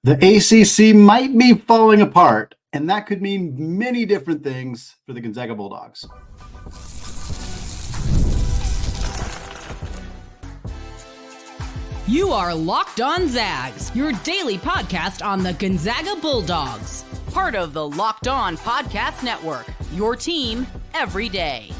The ACC might be falling apart, and that could mean many different things for the Gonzaga Bulldogs. You are Locked On Zags, your daily podcast on the Gonzaga Bulldogs. Part of the Locked On Podcast Network, your team every day.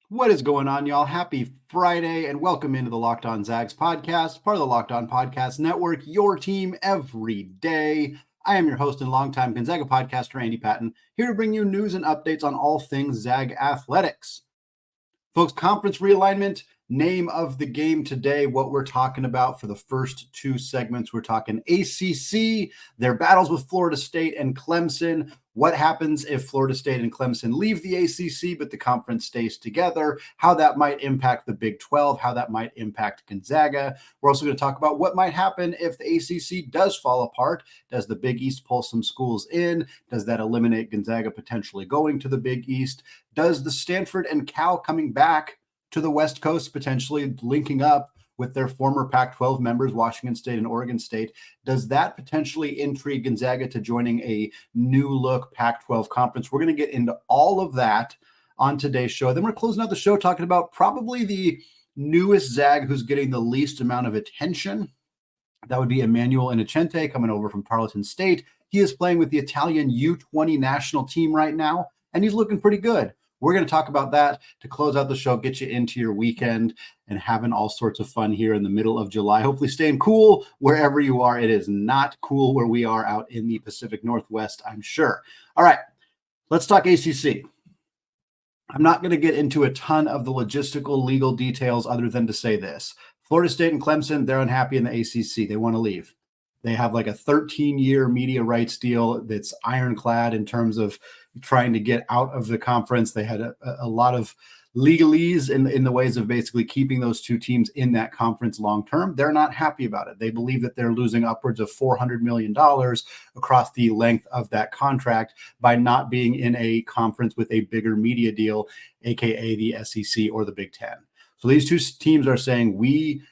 What is going on, y'all? Happy Friday, and welcome into the Locked On Zags podcast, part of the Locked On Podcast Network, your team every day. I am your host and longtime Gonzaga podcaster, Andy Patton, here to bring you news and updates on all things Zag athletics. Folks, conference realignment, name of the game today. What we're talking about for the first two segments, we're talking ACC, their battles with Florida State and Clemson. What happens if Florida State and Clemson leave the ACC, but the conference stays together? How that might impact the Big 12, how that might impact Gonzaga. We're also going to talk about what might happen if the ACC does fall apart. Does the Big East pull some schools in? Does that eliminate Gonzaga potentially going to the Big East? Does the Stanford and Cal coming back to the West Coast, potentially linking up with their former Pac-12 members, Washington State and Oregon State, does that potentially intrigue Gonzaga to joining a new look Pac-12 conference? We're going to get into all of that on today's show. Then we're closing out the show talking about probably the newest Zag who's getting the least amount of attention. That would be Emanuel Innocente coming over from Tarleton State. He is playing with the Italian U20 national team right now, and he's looking pretty good. We're going to talk about that to close out the show, get you into your weekend and having all sorts of fun here in the middle of July. Hopefully staying cool wherever you are. It is not cool where we are out in the Pacific Northwest, I'm sure. All right, let's talk ACC. I'm not going to get into a ton of the logistical legal details other than to say this. Florida State and Clemson, they're unhappy in the ACC. They want to leave. They have like a 13-year media rights deal that's ironclad in terms of trying to get out of the conference. They had a lot of legalese in the ways of basically keeping those two teams in that conference long term. They're not happy about it. They believe that they're losing upwards of $400 million across the length of that contract by not being in a conference with a bigger media deal, aka the SEC or the Big Ten. So these two teams are saying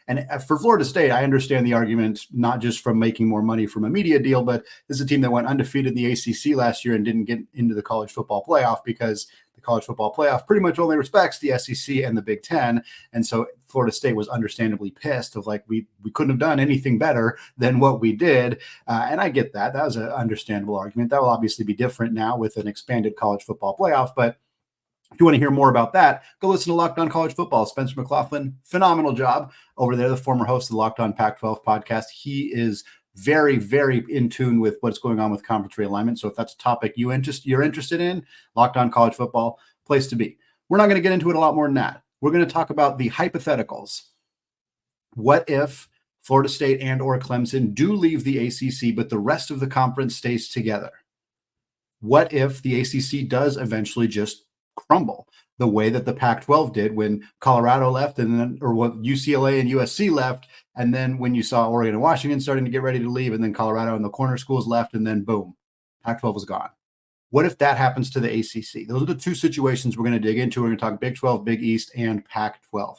and for Florida State, I understand the argument, not just from making more money from a media deal, but this is a team that went undefeated in the ACC last year and didn't get into the college football playoff because the college football playoff pretty much only respects the SEC and the Big Ten. And so Florida State was understandably pissed of like, we couldn't have done anything better than what we did. And I get that. That was an understandable argument. That will obviously be different now with an expanded college football playoff, but if you want to hear more about that, go listen to Locked On College Football. Spencer McLaughlin, phenomenal job over there, the former host of the Locked On Pac-12 podcast. He is very, very in tune with what's going on with conference realignment. So if that's a topic you're interested in, Locked On College Football, place to be. We're not going to get into it a lot more than that. We're going to talk about the hypotheticals. What if Florida State and or Clemson do leave the ACC, but the rest of the conference stays together? What if the ACC does eventually just crumble the way that the Pac-12 did when Colorado left or what UCLA and USC left, and then when you saw Oregon and Washington starting to get ready to leave, and then Colorado and the corner schools left, and then boom, Pac-12 was gone. What if that happens to the ACC? Those are the two situations we're going to dig into. We're going to talk Big 12, Big East, and Pac-12.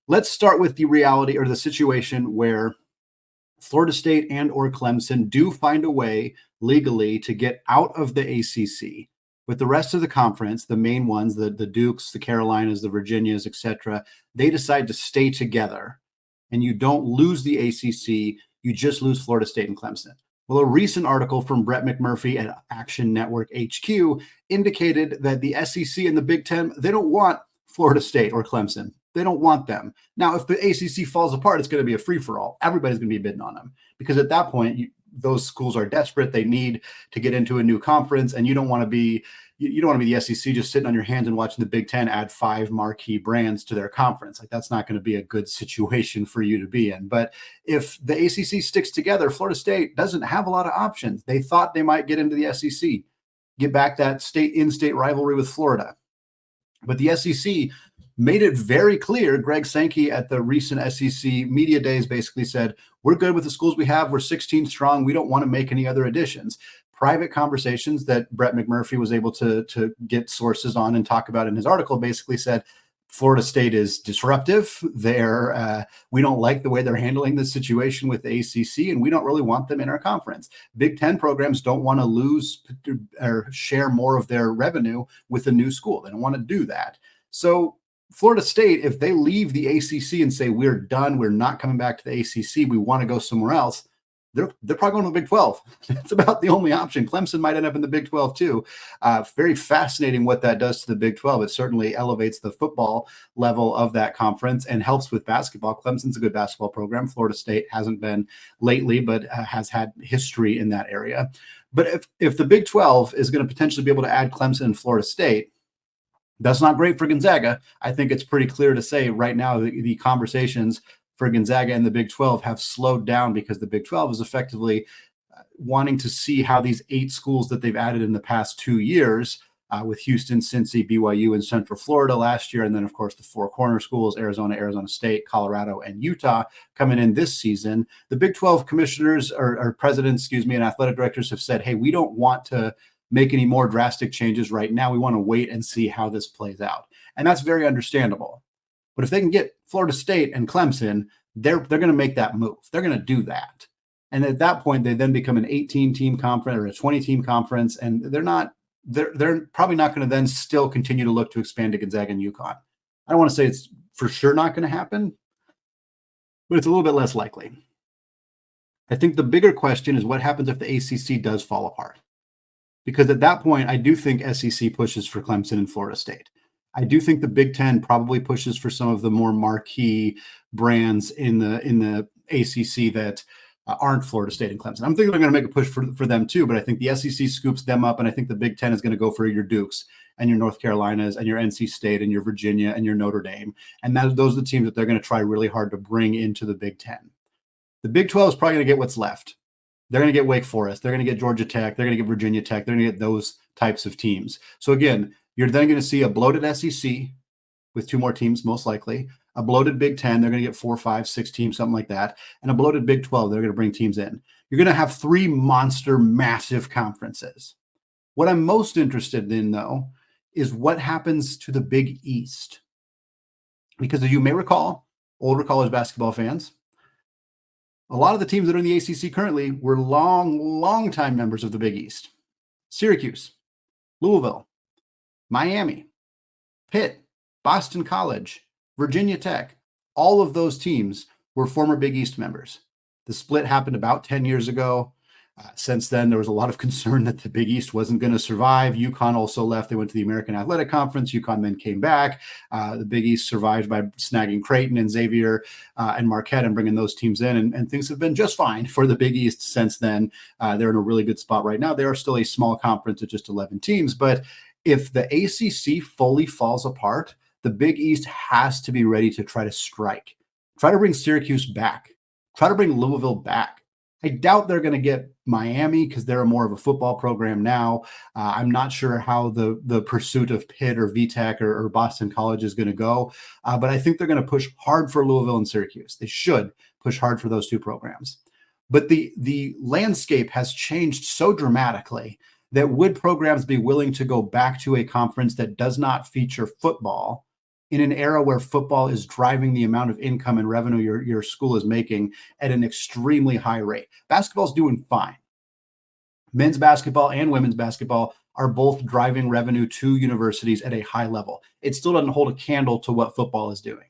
Let's start with the reality or the situation where Florida State and or Clemson do find a way legally to get out of the ACC. With the rest of the conference, the main ones, the Dukes, the Carolinas, the Virginias, etc., they decide to stay together. And you don't lose the ACC, you just lose Florida State and Clemson. Well, a recent article from Brett McMurphy at Action Network HQ indicated that the SEC and the Big Ten, they don't want Florida State or Clemson. They don't want them. Now, if the ACC falls apart, it's going to be a free-for-all. Everybody's going to be bidding on them because at that point, those schools are desperate. They need to get into a new conference, and you don't want to be the SEC just sitting on your hands and watching the Big Ten add 5 marquee brands to their conference. Like that's not going to be a good situation for you to be in. But if the ACC sticks together, Florida State doesn't have a lot of options. They thought they might get into the SEC, get back that in-state rivalry with Florida. But the SEC made it very clear. Greg Sankey at the recent SEC media days basically said, we're good with the schools we have. We're 16 strong. We don't want to make any other additions. Private conversations that Brett McMurphy was able to get sources on and talk about in his article basically said Florida State is disruptive. We don't like the way they're handling this situation with the ACC, and we don't really want them in our conference. Big Ten programs don't want to lose or share more of their revenue with a new school. They don't want to do that. So Florida State, if they leave the ACC and say, we're done, we're not coming back to the ACC, we want to go somewhere else, they're probably going to the Big 12. It's about the only option. Clemson might end up in the Big 12 too. Very fascinating what that does to the Big 12. It certainly elevates the football level of that conference and helps with basketball. Clemson's a good basketball program. Florida State hasn't been lately, but has had history in that area. But if the Big 12 is going to potentially be able to add Clemson and Florida State, that's not great for Gonzaga. I think it's pretty clear to say right now the conversations for Gonzaga and the Big 12 have slowed down because the Big 12 is effectively wanting to see how these 8 schools that they've added in the past 2 years with Houston, Cincy, BYU, and Central Florida last year. And then, of course, the 4 corner schools, Arizona, Arizona State, Colorado, and Utah coming in this season. The Big 12 commissioners or presidents, and athletic directors have said, hey, we don't want to make any more drastic changes right now. We want to wait and see how this plays out. And that's very understandable. But if they can get Florida State and Clemson, they're going to make that move. They're going to do that. And at that point, they then become an 18-team conference or a 20-team conference. And they're probably not going to then still continue to look to expand to Gonzaga and UConn. I don't want to say it's for sure not going to happen, but it's a little bit less likely. I think the bigger question is what happens if the ACC does fall apart? Because at that point, I do think SEC pushes for Clemson and Florida State. I do think the Big Ten probably pushes for some of the more marquee brands in the ACC that aren't Florida State and Clemson. I'm thinking they're going to make a push for them too, but I think the SEC scoops them up, and I think the Big Ten is going to go for your Dukes and your North Carolinas and your NC State and your Virginia and your Notre Dame. And those are the teams that they're going to try really hard to bring into the Big Ten. The Big 12 is probably going to get what's left. They're going to get Wake Forest. They're going to get Georgia Tech. They're going to get Virginia Tech. They're going to get those types of teams. So again, you're then going to see a bloated SEC with 2 more teams, most likely, a bloated Big 10. They're going to get 4, 5, 6 teams, something like that, and a bloated Big 12. They're going to bring teams in. You're going to have 3 monster, massive conferences. What I'm most interested in, though, is what happens to the Big East. Because as you may recall, older college basketball fans, a lot of the teams that are in the ACC currently were long time members of the Big East. Syracuse, Louisville, Miami, Pitt, Boston College, Virginia Tech, all of those teams were former Big East members. The split happened about 10 years ago. Since then, there was a lot of concern that the Big East wasn't going to survive. UConn also left. They went to the American Athletic Conference. UConn then came back. The Big East survived by snagging Creighton and Xavier and Marquette and bringing those teams in. And things have been just fine for the Big East since then. They're in a really good spot right now. They are still a small conference of just 11 teams. But if the ACC fully falls apart, the Big East has to be ready to try to strike. Try to bring Syracuse back. Try to bring Louisville back. I doubt they're going to get Miami because they're more of a football program now. I'm not sure how the pursuit of Pitt or VTech or Boston College is going to go, but I think they're going to push hard for Louisville and Syracuse. They should push hard for those 2 programs. But the landscape has changed so dramatically that would programs be willing to go back to a conference that does not feature football in an era where football is driving the amount of income and revenue your school is making at an extremely high rate? Basketball's doing fine. Men's basketball and women's basketball are both driving revenue to universities at a high level. It still doesn't hold a candle to what football is doing.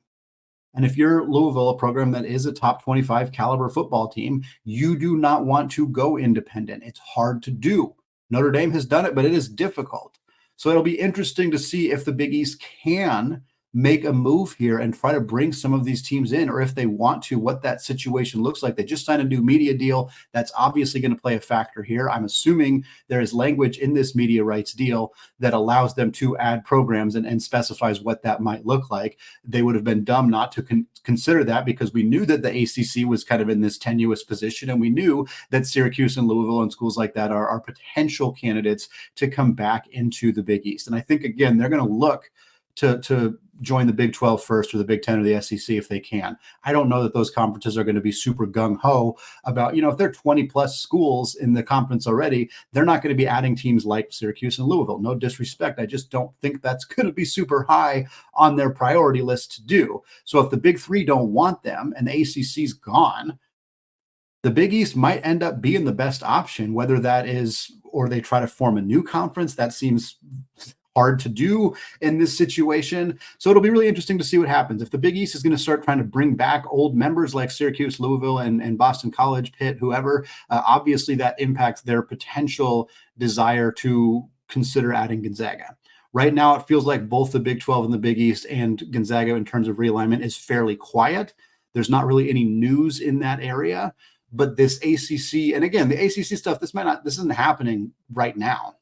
And if you're Louisville, a program that is a top 25 caliber football team, you do not want to go independent. It's hard to do. Notre Dame has done it, but it is difficult. So it'll be interesting to see if the Big East can make a move here and try to bring some of these teams in, or if they want to, what that situation looks like. They just signed a new media deal. That's obviously going to play a factor here. I'm assuming there is language in this media rights deal that allows them to add programs and specifies what that might look like. They would have been dumb not to consider that, because we knew that the ACC was kind of in this tenuous position, and we knew that Syracuse and Louisville and schools like that are potential candidates to come back into the Big East. And I think, again, they're going to look to join the Big 12 first or the Big 10 or the SEC if they can. I don't know that those conferences are going to be super gung-ho about, if they're 20 plus schools in the conference already, they're not going to be adding teams like Syracuse and Louisville. No disrespect. I just don't think that's going to be super high on their priority list to do. So if the Big Three don't want them and the ACC's gone, the Big East might end up being the best option, whether that is, or they try to form a new conference. That seems hard to do in this situation. So it'll be really interesting to see what happens. If the Big East is going to start trying to bring back old members like Syracuse, Louisville, and Boston College, Pitt, whoever, obviously that impacts their potential desire to consider adding Gonzaga. Right now, it feels like both the Big 12 and the Big East and Gonzaga in terms of realignment is fairly quiet. There's not really any news in that area. But this ACC, and again, the ACC stuff, this isn't happening right now.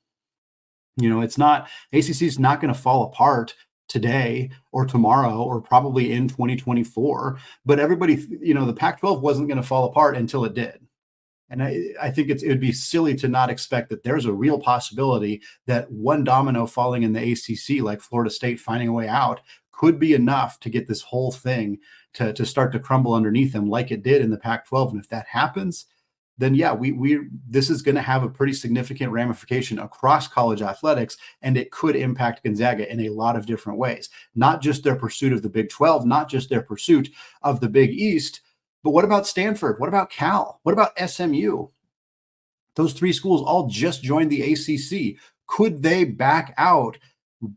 It's not, ACC is not going to fall apart today or tomorrow or probably in 2024. But everybody, the Pac-12 wasn't going to fall apart until it did. And I think it would be silly to not expect that there's a real possibility that one domino falling in the ACC, like Florida State finding a way out, could be enough to get this whole thing to start to crumble underneath them like it did in the Pac-12. And if that happens, then yeah, this is going to have a pretty significant ramification across college athletics, and it could impact Gonzaga in a lot of different ways. Not just their pursuit of the Big 12, not just their pursuit of the Big East, but what about Stanford? What about Cal? What about SMU? Those three schools all just joined the ACC. Could they back out,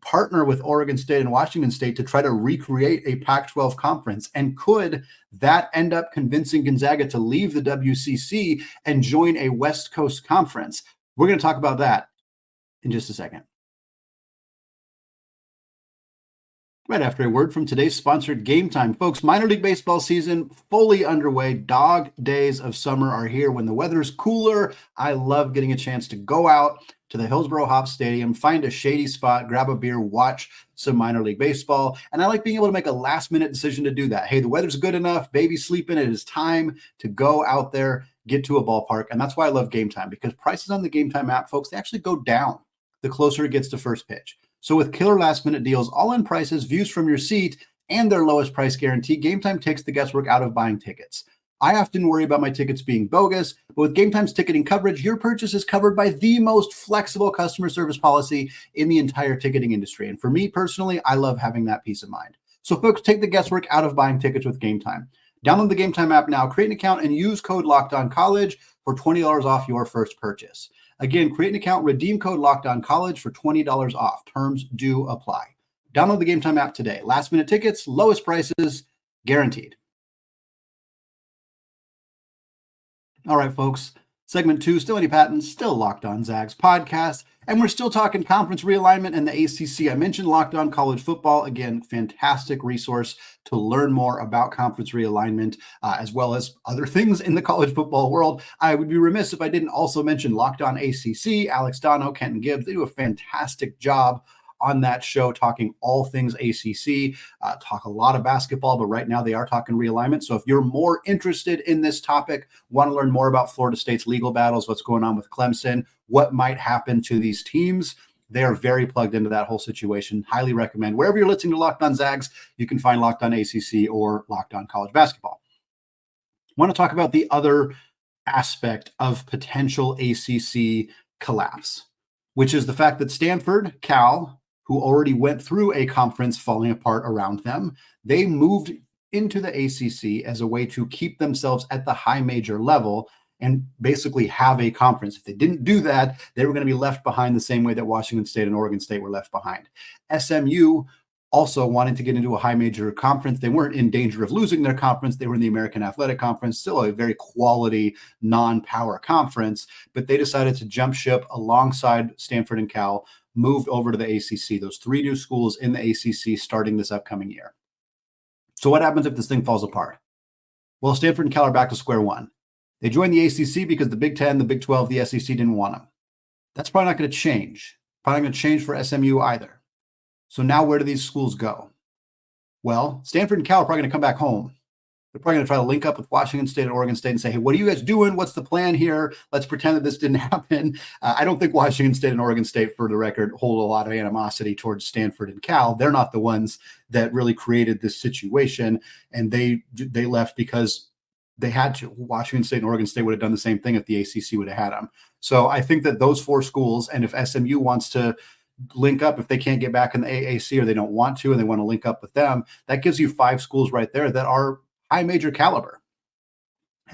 partner with Oregon State and Washington State to try to recreate a Pac-12 conference? And could that end up convincing Gonzaga to leave the WCC and join a West Coast conference? We're going to talk about that in just a second. Right after a word from today's sponsored Game Time. Folks, minor league baseball season fully underway. Dog days of summer are here when the weather's cooler. I love getting a chance to go out to the Hillsboro Hops Stadium, find a shady spot, grab a beer, watch some minor league baseball. And I like being able to make a last-minute decision to do that. Hey, the weather's good enough, baby's sleeping, it is time to go out there, get to a ballpark. And that's why I love Game Time, because prices on the Game Time app, folks, they actually go down the closer it gets to first pitch. So with killer last-minute deals, all-in prices, views from your seat, and their lowest price guarantee, Game Time takes the guesswork out of buying tickets. I often worry about my tickets being bogus, but with Game Time's ticketing coverage, your purchase is covered by the most flexible customer service policy in the entire ticketing industry. And for me personally, I love having that peace of mind. So folks, take the guesswork out of buying tickets with Game Time. Download the Game Time app now, create an account, and use code LOCKEDONCollege for $20 off your first purchase. Again, create an account, redeem code LOCKEDONCollege for $20 off. Terms do apply. Download the Game Time app today. Last minute tickets, lowest prices, guaranteed. All right, folks. Segment 2, still Eddie Patton, still Locked On Zags podcast. And we're still talking conference realignment and the ACC. I mentioned Locked On College Football. Again, fantastic resource to learn more about conference realignment, as well as other things in the college football world. I would be remiss if I didn't also mention Locked On ACC. Alex Dono, Kenton Gibbs, they do a fantastic job on that show, talking all things ACC, talk a lot of basketball, but right now they are talking realignment. So if you're more interested in this topic, want to learn more about Florida State's legal battles, what's going on with Clemson, what might happen to these teams, they are very plugged into that whole situation. Highly recommend. Wherever you're listening to Locked On Zags, you can find Locked On ACC or Locked On College Basketball. I want to talk about the other aspect of potential ACC collapse, which is the fact that Stanford, Cal, who already went through a conference falling apart around them, they moved into the ACC as a way to keep themselves at the high major level and basically have a conference. If they didn't do that, they were going to be left behind the same way that Washington State and Oregon State were left behind. SMU also wanted to get into a high major conference. They weren't in danger of losing their conference. They were in the American Athletic Conference, still a very quality non-power conference, but they decided to jump ship alongside Stanford and Cal, moved over to the ACC, those three new schools in the ACC starting this upcoming year. So what happens if this thing falls apart? Well, Stanford and Cal are back to square one. They joined the ACC because the Big 10, the Big 12, the SEC didn't want them. That's probably not going to change. Probably not going to change for SMU either. So now where do these schools go? Well, Stanford and Cal are probably going to come back home. They're probably going to try to link up with Washington State and Oregon State and say, hey, what are you guys doing? What's the plan here? Let's pretend that this didn't happen. I don't think Washington State and Oregon State, for the record, hold a lot of animosity towards Stanford and Cal. They're not the ones that really created this situation, and they left because they had to. Washington State and Oregon State would have done the same thing if the ACC would have had them. So I think that those 4 schools, and if SMU wants to link up, if they can't get back in the AAC or they don't want to and they want to link up with them, that gives you 5 schools right there that are high major caliber.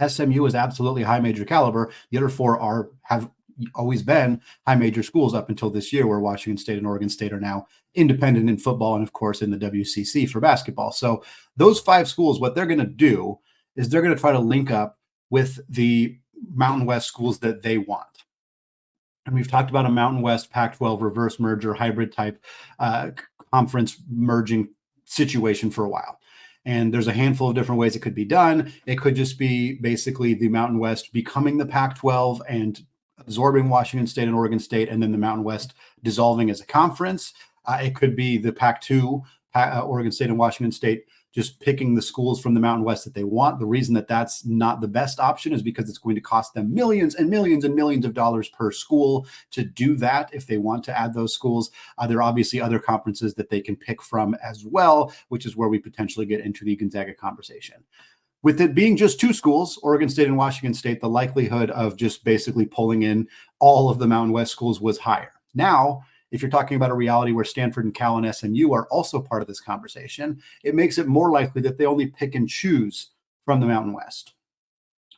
SMU is absolutely high major caliber. The other 4 have always been high major schools up until this year, where Washington State and Oregon State are now independent in football and, of course, in the WCC for basketball. So those 5 schools, what they're going to do is they're going to try to link up with the Mountain West schools that they want. And we've talked about a Mountain West Pac-12 reverse merger hybrid type conference merging situation for a while. And there's a handful of different ways it could be done. It could just be basically the Mountain West becoming the Pac-12 and absorbing Washington State and Oregon State, and then the Mountain West dissolving as a conference. It could be the Pac-2, Oregon State and Washington State, just picking the schools from the Mountain West that they want. The reason that that's not the best option is because it's going to cost them millions and millions and millions of dollars per school to do that if they want to add those schools. There are obviously other conferences that they can pick from as well, which is where we potentially get into the Gonzaga conversation. With it being just 2 schools, Oregon State and Washington State, the likelihood of just basically pulling in all of the Mountain West schools was higher. Now, if you're talking about a reality where Stanford and Cal and SMU are also part of this conversation, it makes it more likely that they only pick and choose from the Mountain West.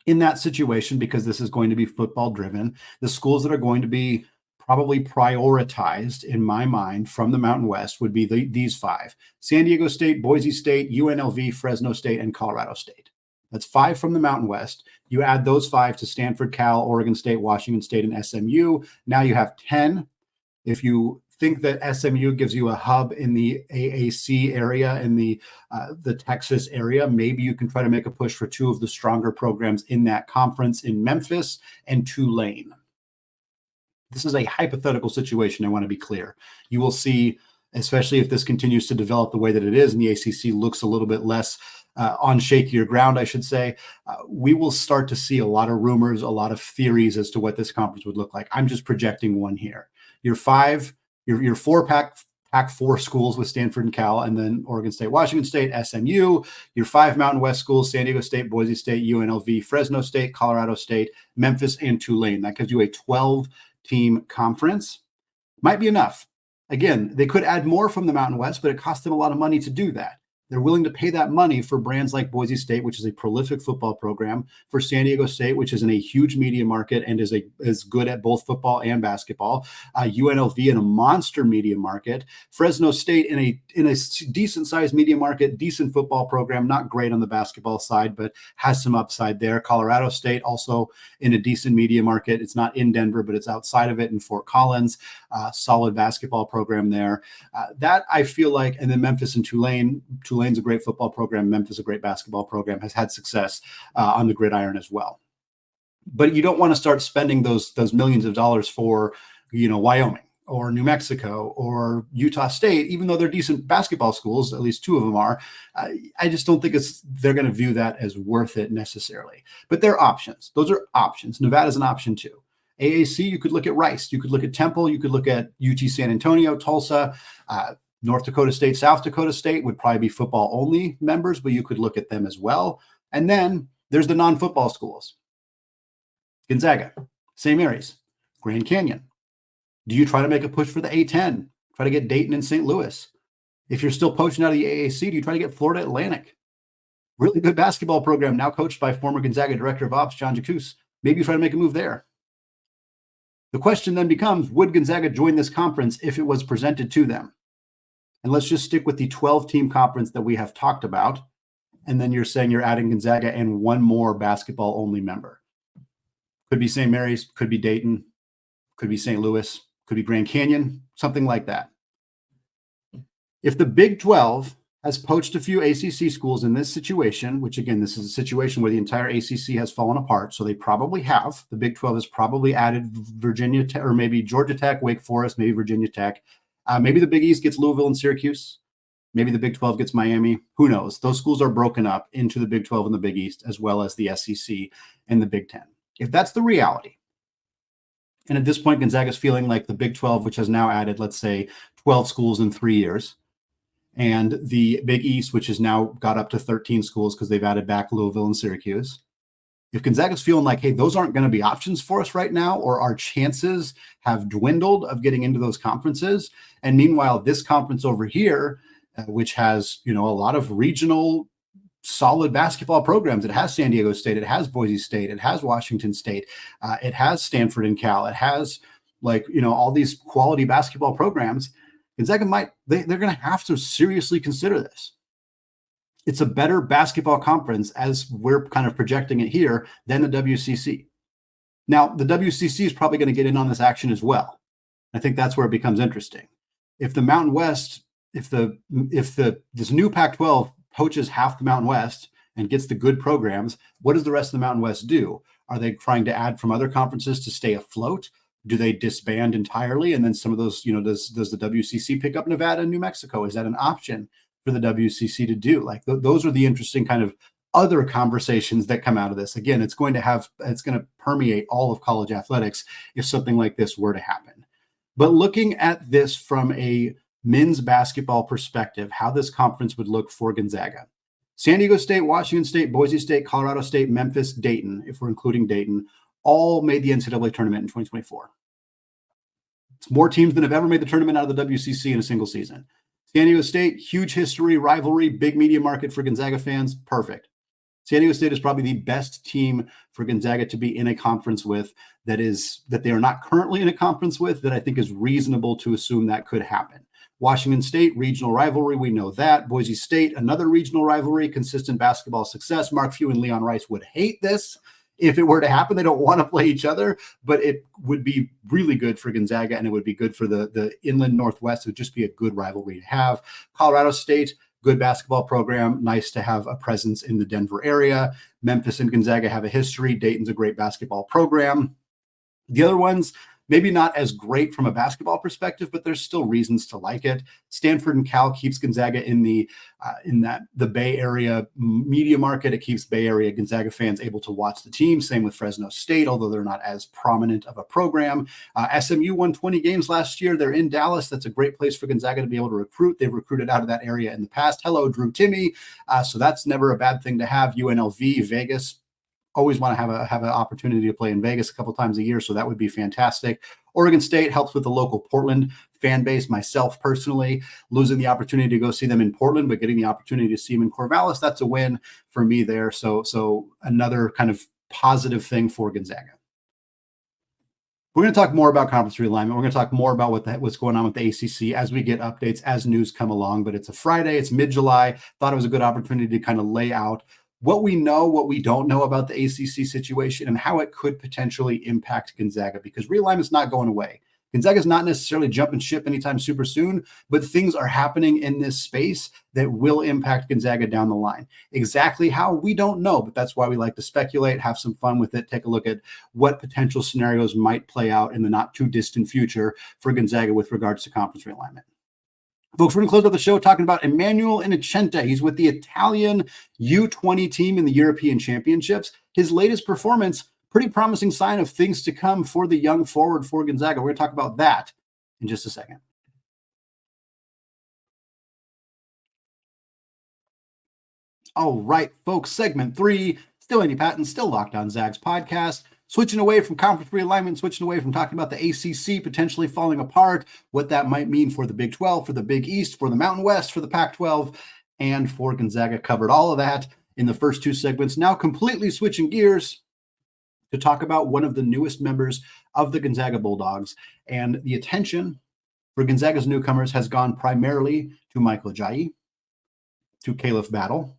In that situation, because this is going to be football driven, the schools that are going to be probably prioritized in my mind from the Mountain West would be these 5: San Diego State, Boise State, UNLV, Fresno State, and Colorado State. That's 5 from the Mountain West. You add those 5 to Stanford, Cal, Oregon State, Washington State, and SMU. Now you have 10. If you think that SMU gives you a hub in the AAC area, in the Texas area, maybe you can try to make a push for 2 of the stronger programs in that conference in Memphis and Tulane. This is a hypothetical situation. I want to be clear. You will see, especially if this continues to develop the way that it is, and the ACC looks a little bit less on shakier ground, I should say, we will start to see a lot of rumors, a lot of theories as to what this conference would look like. I'm just projecting one here. Your 4 Pac-4 schools with Stanford and Cal, and then Oregon State, Washington State, SMU, your 5 Mountain West schools, San Diego State, Boise State, UNLV, Fresno State, Colorado State, Memphis, and Tulane. That gives you a 12-team conference. Might be enough. Again, they could add more from the Mountain West, but it costs them a lot of money to do that. They're willing to pay that money for brands like Boise State, which is a prolific football program, for San Diego State, which is in a huge media market and is good at both football and basketball, UNLV in a monster media market, Fresno State in a decent sized media market, decent football program, not great on the basketball side, but has some upside there. Colorado State also in a decent media market. It's not in Denver, but it's outside of it in Fort Collins, solid basketball program there. That I feel like, and then Memphis and Tulane. Tulane's a great football program. Memphis, a great basketball program, has had success on the gridiron as well. But you don't want to start spending those millions of dollars for, Wyoming or New Mexico or Utah State, even though they're decent basketball schools, at least 2 of them are. I just don't think they're going to view that as worth it necessarily. But they're options. Those are options. Nevada's an option too. AAC, you could look at Rice. You could look at Temple. You could look at UT San Antonio, Tulsa, North Dakota State, South Dakota State would probably be football only members, but you could look at them as well. And then there's the non-football schools. Gonzaga, St. Mary's, Grand Canyon. Do you try to make a push for the A10? Try to get Dayton and St. Louis. If you're still poaching out of the AAC, do you try to get Florida Atlantic? Really good basketball program, now coached by former Gonzaga Director of Ops, John Jacuz. Maybe you try to make a move there. The question then becomes, would Gonzaga join this conference if it was presented to them? And let's just stick with the 12-team conference that we have talked about. And then you're saying you're adding Gonzaga and 1 more basketball-only member. Could be St. Mary's, could be Dayton, could be St. Louis, could be Grand Canyon, something like that. If the Big 12 has poached a few ACC schools in this situation, which again, this is a situation where the entire ACC has fallen apart, so they probably have. The Big 12 has probably added Virginia Tech, or maybe Georgia Tech, Wake Forest, maybe Virginia Tech. Maybe the Big East gets Louisville and Syracuse. Maybe the Big 12 gets Miami. Who knows? Those schools are broken up into the Big 12 and the Big East, as well as the SEC and the Big 10. If that's the reality, and at this point, Gonzaga's feeling like the Big 12, which has now added, let's say, 12 schools in 3 years, and the Big East, which has now got up to 13 schools because they've added back Louisville and Syracuse. If Gonzaga's feeling like, hey, those aren't going to be options for us right now, or our chances have dwindled of getting into those conferences, and meanwhile, this conference over here, which has, a lot of regional solid basketball programs. It has San Diego State, it has Boise State, it has Washington State, it has Stanford and Cal, it has all these quality basketball programs. Gonzaga they're going to have to seriously consider this. It's a better basketball conference, as we're kind of projecting it here, than the WCC. Now, the WCC is probably going to get in on this action as well. I think that's where it becomes interesting. If the Mountain West, if this new Pac-12 poaches half the Mountain West and gets the good programs, what does the rest of the Mountain West do? Are they trying to add from other conferences to stay afloat? Do they disband entirely? And then some of those, does the WCC pick up Nevada and New Mexico? Is that an option for the WCC to do? Those are the interesting kind of other conversations that come out of this. Again, it's going to permeate all of college athletics if something like this were to happen. But looking at this from a men's basketball perspective, how this conference would look for Gonzaga. San Diego State, Washington State, Boise State, Colorado State, Memphis, Dayton, if we're including Dayton, all made the NCAA tournament in 2024. It's more teams than have ever made the tournament out of the WCC in a single season. San Diego State, huge history, rivalry, big media market for Gonzaga fans, perfect. San Diego State is probably the best team for Gonzaga to be in a conference with that they are not currently in a conference with, that I think is reasonable to assume that could happen. Washington State, regional rivalry, we know that. Boise State, another regional rivalry, consistent basketball success. Mark Few and Leon Rice would hate this if it were to happen. They don't want to play each other, but it would be really good for Gonzaga, and it would be good for the Inland Northwest. It would just be a good rivalry to have. Colorado State, good basketball program. Nice to have a presence in the Denver area. Memphis and Gonzaga have a history. Dayton's a great basketball program. The other ones, maybe not as great from a basketball perspective, but there's still reasons to like it. Stanford and Cal keeps Gonzaga in the Bay Area media market. It keeps Bay Area Gonzaga fans able to watch the team. Same with Fresno State, although they're not as prominent of a program. SMU won 20 games last year. They're in Dallas. That's a great place for Gonzaga to be able to recruit. They've recruited out of that area in the past. Hello, Drew Timme. So that's never a bad thing to have. UNLV, Vegas. Always want to have an opportunity to play in Vegas a couple times a year, so that would be fantastic. Oregon State helps with the local Portland fan base. Myself personally, losing the opportunity to go see them in Portland, but getting the opportunity to see them in Corvallis, that's a win for me there. So another kind of positive thing for Gonzaga. We're going to talk more about conference realignment. We're going to talk more about what's going on with the ACC as we get updates, as news come along. But it's a Friday. It's mid-July. Thought it was a good opportunity to kind of lay out what we know, what we don't know about the ACC situation, and how it could potentially impact Gonzaga, because realignment is not going away. Gonzaga is not necessarily jumping ship anytime super soon, but things are happening in this space that will impact Gonzaga down the line. Exactly how, we don't know, but that's why we like to speculate, have some fun with it, take a look at what potential scenarios might play out in the not too distant future for Gonzaga with regards to conference realignment. Folks, we're going to close out the show talking about Emanuel Innocente. He's with the Italian U20 team in the European Championships. His latest performance, pretty promising sign of things to come for the young forward for Gonzaga. We're going to talk about that in just a second. All right, folks, segment 3, still Andy Patton, still Locked On Zags podcast. Switching away from conference realignment, switching away from talking about the ACC potentially falling apart, what that might mean for the Big 12, for the Big East, for the Mountain West, for the Pac-12, and for Gonzaga. Covered all of that in the first 2 segments. Now completely switching gears to talk about one of the newest members of the Gonzaga Bulldogs. And the attention for Gonzaga's newcomers has gone primarily to Michael Ajayi, to Caleb Battle,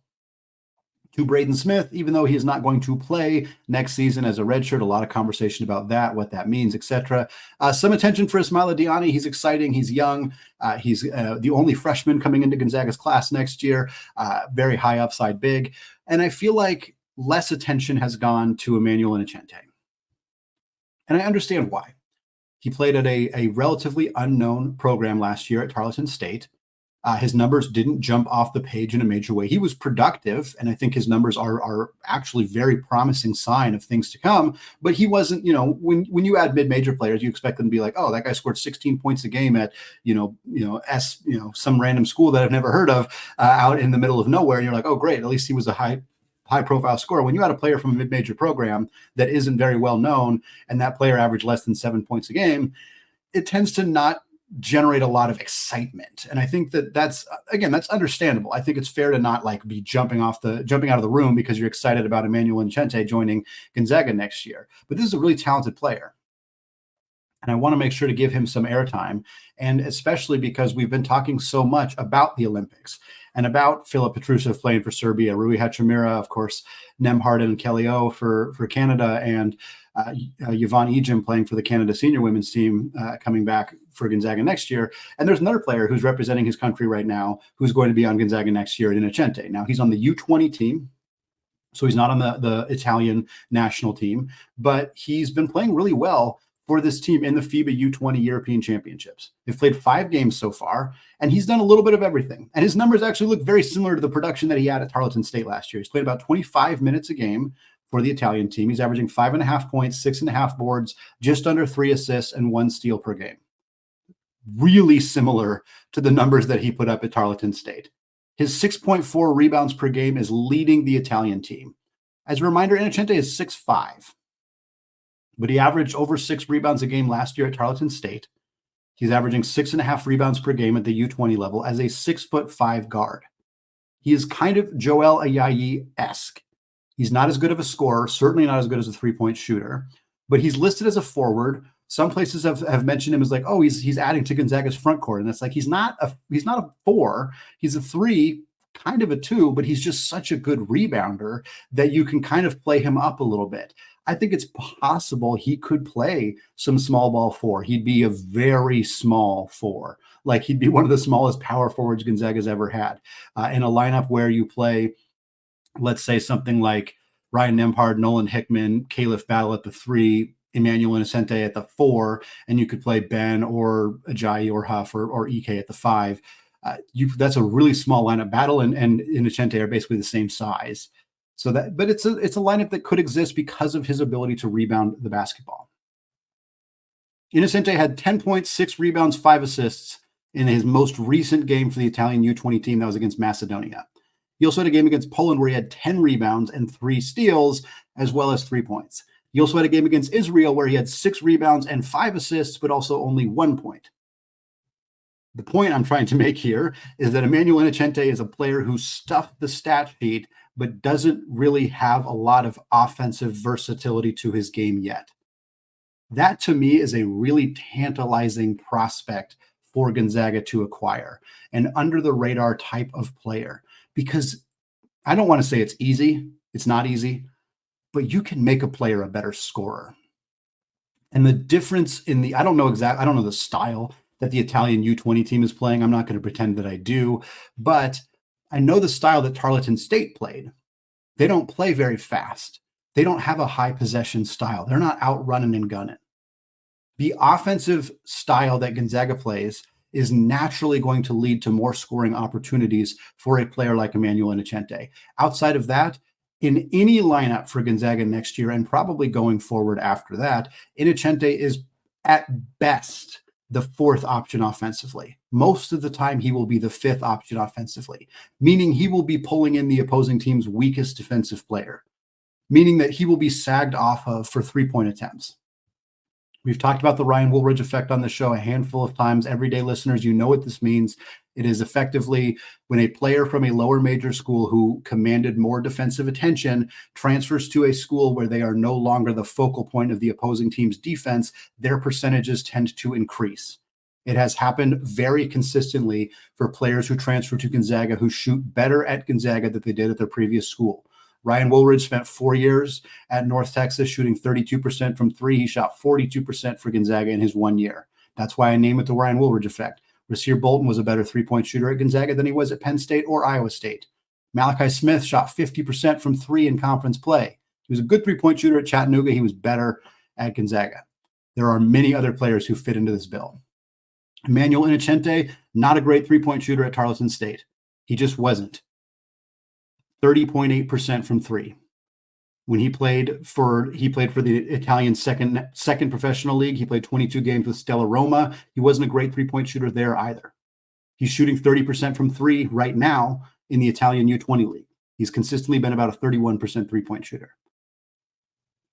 to Braden Smith, even though he is not going to play next season as a redshirt. A lot of conversation about that, what that means, etc. Some attention for Ismaila Diani. He's exciting. He's young. He's the only freshman coming into Gonzaga's class next year. Very high upside big. And I feel like less attention has gone to Emanuel Innocente. And I understand why. He played at a relatively unknown program last year at Tarleton State. His numbers didn't jump off the page in a major way. He was productive, and I think his numbers are actually very promising sign of things to come. But he wasn't, when you add mid-major players, you expect them to be like, oh, that guy scored 16 points a game at, some random school that I've never heard of out in the middle of nowhere. And you're like, oh, great, at least he was a high-profile scorer. When you add a player from a mid-major program that isn't very well known, and that player averaged less than 7 points a game, it tends to not generate a lot of excitement. And I think that's understandable. I think it's fair to not like be jumping out of the room because you're excited about Emanuel and Innocente joining Gonzaga next year. But this is a really talented player, and I want to make sure to give him some airtime, and especially because we've been talking so much about the Olympics and about Filip Petrusev playing for Serbia, Rui Hachimura, of course, Nemhard and Kelly O for Canada, and Yvonne Ejim playing for the Canada senior women's team coming back for Gonzaga next year. And there's another player who's representing his country right now who's going to be on Gonzaga next year, Innocente. Now, he's on the U20 team, so he's not on the Italian national team, but he's been playing really well for this team in the FIBA U20 European Championships. They've played 5 games so far, and he's done a little bit of everything. And his numbers actually look very similar to the production that he had at Tarleton State last year. He's played about 25 minutes a game for the Italian team. He's averaging 5.5 points, 6.5 boards, just under 3 assists, and 1 steal per game. Really similar to the numbers that he put up at Tarleton State. His 6.4 rebounds per game is leading the Italian team. As a reminder, Innocente is 6'5", but he averaged over 6 rebounds a game last year at Tarleton State. He's averaging 6.5 rebounds per game at the U20 level as a 6'5" guard. He is kind of Joel Ayayi-esque. He's not as good of a scorer, certainly not as good as a three-point shooter, but he's listed as a forward. Some places have mentioned him as like, oh, he's adding to Gonzaga's front court. And it's like, he's not a 4, he's a 3, kind of a 2, but he's just such a good rebounder that you can kind of play him up a little bit. I think it's possible he could play some small ball 4. He'd be a very small 4. Like he'd be one of the smallest power forwards Gonzaga's ever had in a lineup where you play, let's say something like Ryan Nembhard, Nolan Hickman, Caliph Battle at the 3, Emanuel Innocente at the 4, and you could play Ben or Ajayi or Huff or EK at the 5. That's a really small lineup. Battle and Innocente are basically the same size. But it's a lineup that could exist because of his ability to rebound the basketball. Innocente had 10 points, 6 rebounds, 5 assists in his most recent game for the Italian U20 team that was against Macedonia. He also had a game against Poland where he had 10 rebounds and 3 steals, as well as 3 points. He also had a game against Israel where he had 6 rebounds and 5 assists, but also only 1 point. The point I'm trying to make here is that Emanuel Innocente is a player who stuffed the stat sheet, but doesn't really have a lot of offensive versatility to his game yet. That, to me, is a really tantalizing prospect for Gonzaga to acquire, an under-the-radar type of player. Because I don't want to say it's easy. It's not easy. But you can make a player a better scorer. And the difference in I don't know the style that the Italian U20 team is playing. I'm not going to pretend that I do. But I know the style that Tarleton State played. They don't play very fast. They don't have a high possession style. They're not out running and gunning. The offensive style that Gonzaga plays is naturally going to lead to more scoring opportunities for a player like Emanuel Innocente. Outside of that, in any lineup for Gonzaga next year and probably going forward after that, Innocente is at best the 4th option offensively. Most of the time, he will be the 5th option offensively, meaning he will be pulling in the opposing team's weakest defensive player, meaning that he will be sagged off of for 3-point attempts. We've talked about the Ryan Woolridge effect on the show a handful of times. Everyday listeners, you know what this means. It is effectively when a player from a lower major school who commanded more defensive attention transfers to a school where they are no longer the focal point of the opposing team's defense, their percentages tend to increase. It has happened very consistently for players who transfer to Gonzaga who shoot better at Gonzaga than they did at their previous school. Ryan Woolridge spent 4 years at North Texas shooting 32% from 3. He shot 42% for Gonzaga in his 1 year. That's why I name it the Ryan Woolridge effect. Rasir Bolton was a better 3-point shooter at Gonzaga than he was at Penn State or Iowa State. Malachi Smith shot 50% from 3 in conference play. He was a good 3-point shooter at Chattanooga. He was better at Gonzaga. There are many other players who fit into this bill. Emanuel Innocente, not a great three-point shooter at Tarleton State. He just wasn't. 30.8% from three. When he played for the Italian second professional league, he played 22 games with Stella Roma. He wasn't a great three-point shooter there either. He's shooting 30% from three right now in the Italian U20 league. He's consistently been about a 31% three-point shooter.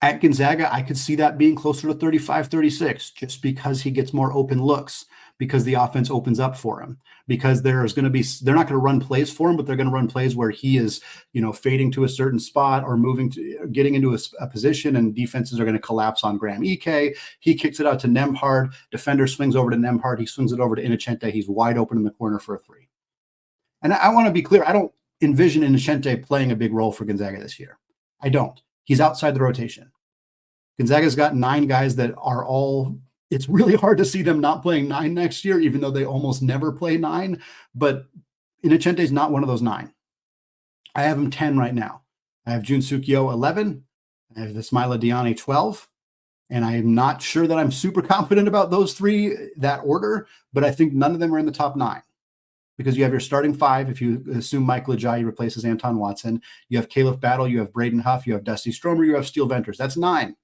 At Gonzaga, I could see that being closer to 35, 36, just because he gets more open looks, because the offense opens up for him, because they're not going to run plays for him, but they're going to run plays where he is, fading to a certain spot or getting into a position, and defenses are going to collapse on Graham Ike. He kicks it out to Nembhard. Defender swings over to Nembhard. He swings it over to Innocente. He's wide open in the corner for a three. And I want to be clear. I don't envision Innocente playing a big role for Gonzaga this year. I don't. He's outside the rotation. Gonzaga's got 9 guys that are all, it's really hard to see them not playing 9 next year, even though they almost never play 9. But Innocente's not one of those 9. I have him 10 right now. I have Junsook Yo 11. I have Ismaila Diani 12. And I'm not sure that I'm super confident about those 3, that order, but I think none of them are in the top 9. Because you have your starting 5, if you assume Michael Ajayi replaces Anton Watson. You have Caleb Battle, you have Braden Huff, you have Dusty Stromer, you have Steele Venters. That's 9.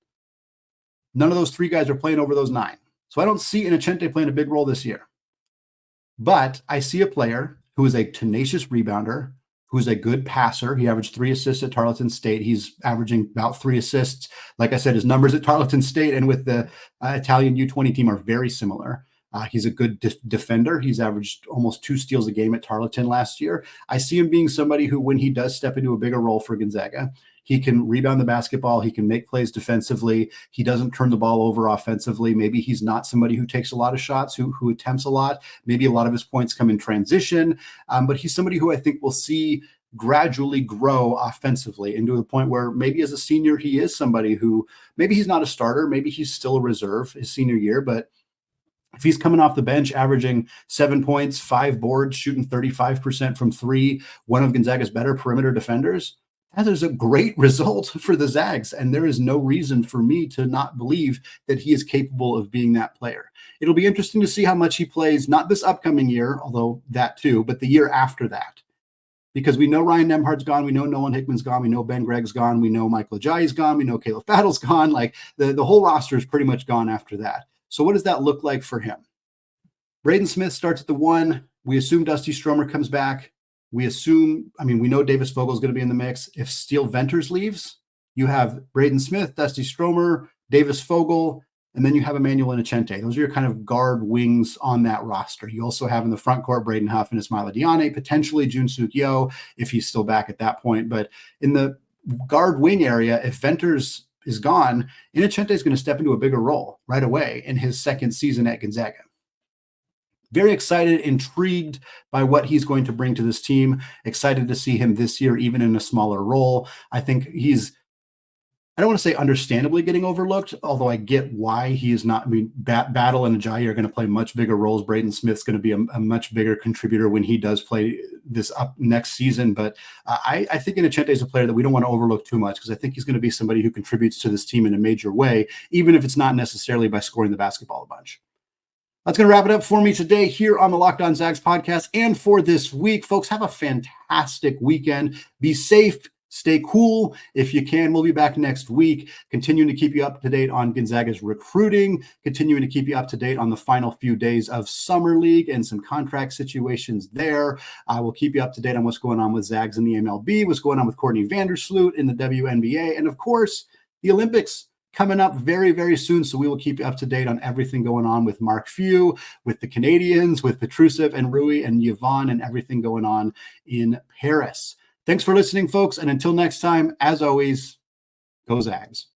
None of those 3 guys are playing over those 9. So I don't see Innocente playing a big role this year. But I see a player who is a tenacious rebounder, who's a good passer. He averaged 3 assists at Tarleton State. He's averaging about 3 assists. Like I said, his numbers at Tarleton State and with the Italian U20 team are very similar. He's a good defender. He's averaged almost 2 steals a game at Tarleton last year. I see him being somebody who, when he does step into a bigger role for Gonzaga, he can rebound the basketball. He can make plays defensively. He doesn't turn the ball over offensively. Maybe he's not somebody who takes a lot of shots, who attempts a lot. Maybe a lot of his points come in transition. But he's somebody who I think we'll see gradually grow offensively into a point where maybe as a senior, he is somebody who, maybe he's not a starter. Maybe he's still a reserve his senior year, but if he's coming off the bench, averaging 7 points, 5 boards, shooting 35% from 3, one of Gonzaga's better perimeter defenders, that is a great result for the Zags. And there is no reason for me to not believe that he is capable of being that player. It'll be interesting to see how much he plays, not this upcoming year, although that too, but the year after that. Because we know Ryan Nembhard's gone. We know Nolan Hickman's gone. We know Ben Gregg's gone. We know Michael Ajayi's gone. We know Caleb Battle's gone. Like the whole roster is pretty much gone after that. So what does that look like for him? Braden Smith starts at the 1. We assume Dusty Stromer comes back. We know Davis Vogel is going to be in the mix. If Steele Venters leaves, you have Braden Smith, Dusty Stromer, Davis Vogel, and then you have Emanuel Innocente. Those are your kind of guard wings on that roster. You also have in the front court Braden Huff and Ismaila Diani, potentially Junsook Yo if he's still back at that point. But in the guard wing area, if Venters is gone, Innocente is going to step into a bigger role right away in his second season at Gonzaga. Very excited, intrigued by what he's going to bring to this team. Excited to see him this year, even in a smaller role. I think I don't want to say understandably getting overlooked, although I get why he is not. Battle and Ajayi are going to play much bigger roles. Braden Smith's going to be a much bigger contributor when he does play this up next season. But I think Innocente is a player that we don't want to overlook too much, because I think he's going to be somebody who contributes to this team in a major way, even if it's not necessarily by scoring the basketball a bunch. That's going to wrap it up for me today here on the Locked On Zags podcast and for this week. Folks, have a fantastic weekend. Be safe. Stay cool if you can. We'll be back next week, continuing to keep you up to date on Gonzaga's recruiting, continuing to keep you up to date on the final few days of Summer League and some contract situations there. I will keep you up to date on what's going on with Zags in the MLB, what's going on with Courtney Vandersloot in the WNBA, and of course, the Olympics coming up very, very soon. So we will keep you up to date on everything going on with Mark Few, with the Canadians, with Petrusev and Rui and Yvonne, and everything going on in Paris. Thanks for listening, folks. And until next time, as always, go Zags.